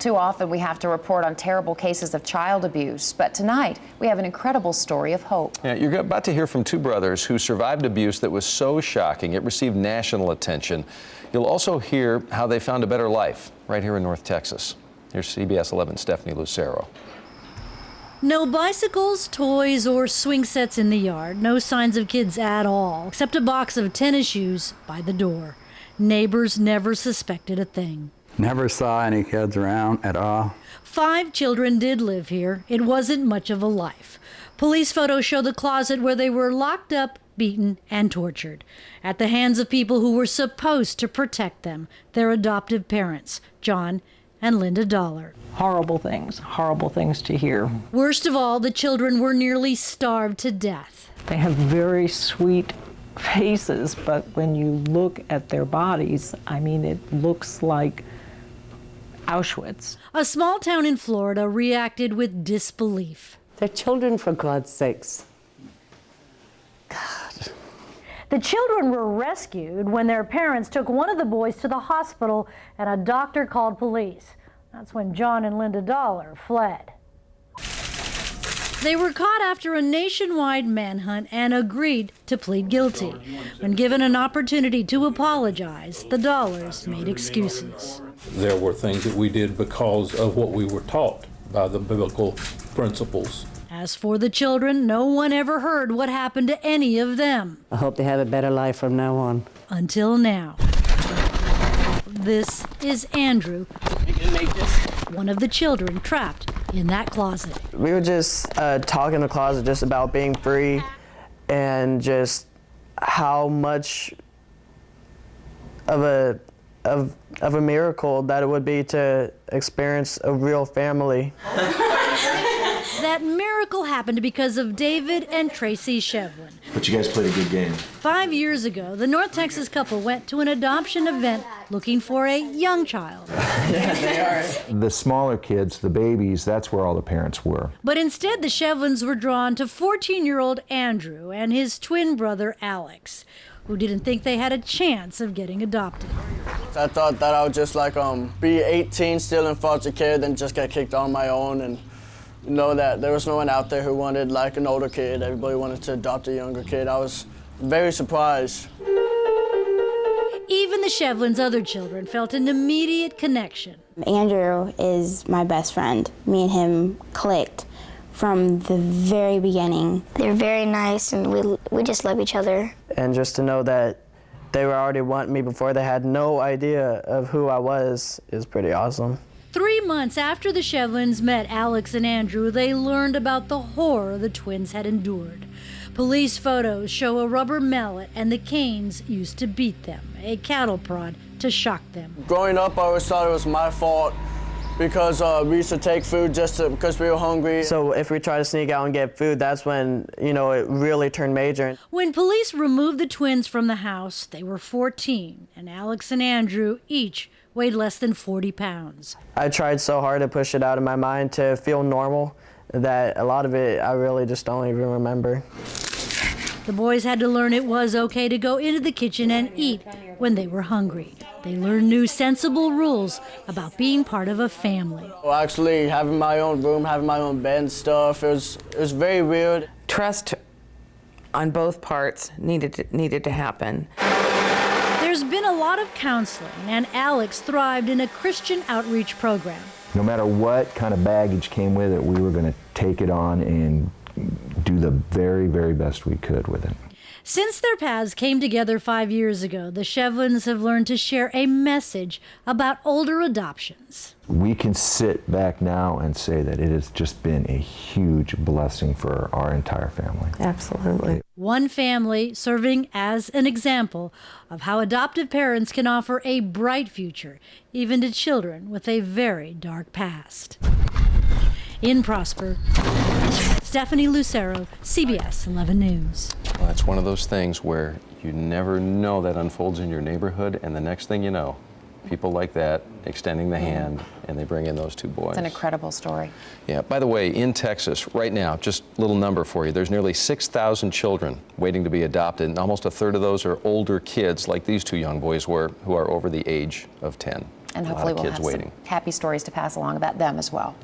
Too often we have to report on terrible cases of child abuse, but tonight we have an incredible story of hope. Yeah, you're about to hear from two brothers who survived abuse that was so shocking it received national attention. You'll also hear how they found a better life right here in North Texas. Here's CBS 11's Stephanie Lucero. No bicycles, toys, or swing sets in the yard. No signs of kids at all, except a box of tennis shoes by the door. Neighbors never suspected a thing. Never saw any kids around at all. 5 children did live here. It wasn't much of a life. Police photos show the closet where they were locked up, beaten, and tortured at the hands of people who were supposed to protect them, their adoptive parents, John and Linda Dollar. Horrible things to hear. Worst of all, the children were nearly starved to death. They have very sweet faces, but when you look at their bodies, I mean, it looks like Auschwitz. A small town in Florida reacted with disbelief. They're children, for God's sakes. God. The children were rescued when their parents took one of the boys to the hospital and a doctor called police. That's when John and Linda Dollar fled. They were caught after a nationwide manhunt and agreed to plead guilty. When given an opportunity to apologize, the Dollars made excuses. There were things that we did because of what we were taught by the biblical principles. As for the children, no one ever heard what happened to any of them. I hope they have a better life from now on. Until now. This is Andrew, one of the children trapped in that closet. We were just talking in the closet just about being free and just how much of a miracle that it would be to experience a real family. That miracle happened because of David and Tracy Shevlin. But you guys played a good game. 5 years ago, the North Texas couple went to an adoption event looking for a young child. Yeah, they are. The smaller kids, the babies, that's where all the parents were. But instead, the Shevlins were drawn to 14-year-old Andrew and his twin brother, Alex, who didn't think they had a chance of getting adopted. I thought that I would just be 18, still in foster care, then just get kicked on my own and know that there was no one out there who wanted an older kid. Everybody wanted to adopt a younger kid. I was very surprised. Even the Shevlins' other children felt an immediate connection. Andrew is my best friend. Me and him clicked from the very beginning. They're very nice and we just love each other. And just to know that they were already wanting me before they had no idea of who I was is pretty awesome. 3 months after the Shevlins met Alex and Andrew, they learned about the horror the twins had endured. Police photos show a rubber mallet and the canes used to beat them, a cattle prod to shock them. Growing up, I always thought it was my fault because we used to take food because we were hungry. So if we tried to sneak out and get food, that's when, it really turned major. When police removed the twins from the house, they were 14, and Alex and Andrew each weighed less than 40 pounds. I tried so hard to push it out of my mind to feel normal that a lot of it I really just don't even remember. The boys had to learn it was okay to go into the kitchen and eat when they were hungry. They learned new sensible rules about being part of a family. Well, actually, having my own room, having my own bed and stuff, it was very weird. Trust on both parts needed to happen. There's been a lot of counseling, and Alex thrived in a Christian outreach program. No matter what kind of baggage came with it, we were going to take it on and do the very, very best we could with it. Since their paths came together 5 years ago, the Shevlins have learned to share a message about older adoptions. We can sit back now and say that it has just been a huge blessing for our entire family. Absolutely. One family serving as an example of how adoptive parents can offer a bright future, even to children with a very dark past. In Prosper, Stephanie Lucero, CBS 11 News. Well, it's one of those things where you never know that unfolds in your neighborhood, and the next thing you know, people like that extending the hand, and they bring in those two boys. It's an incredible story. Yeah, by the way, in Texas, right now, just a little number for you, there's nearly 6,000 children waiting to be adopted, and almost a third of those are older kids like these two young boys were, who are over the age of 10. And A lot hopefully of we'll kids have waiting. some happy stories to pass along about them as well.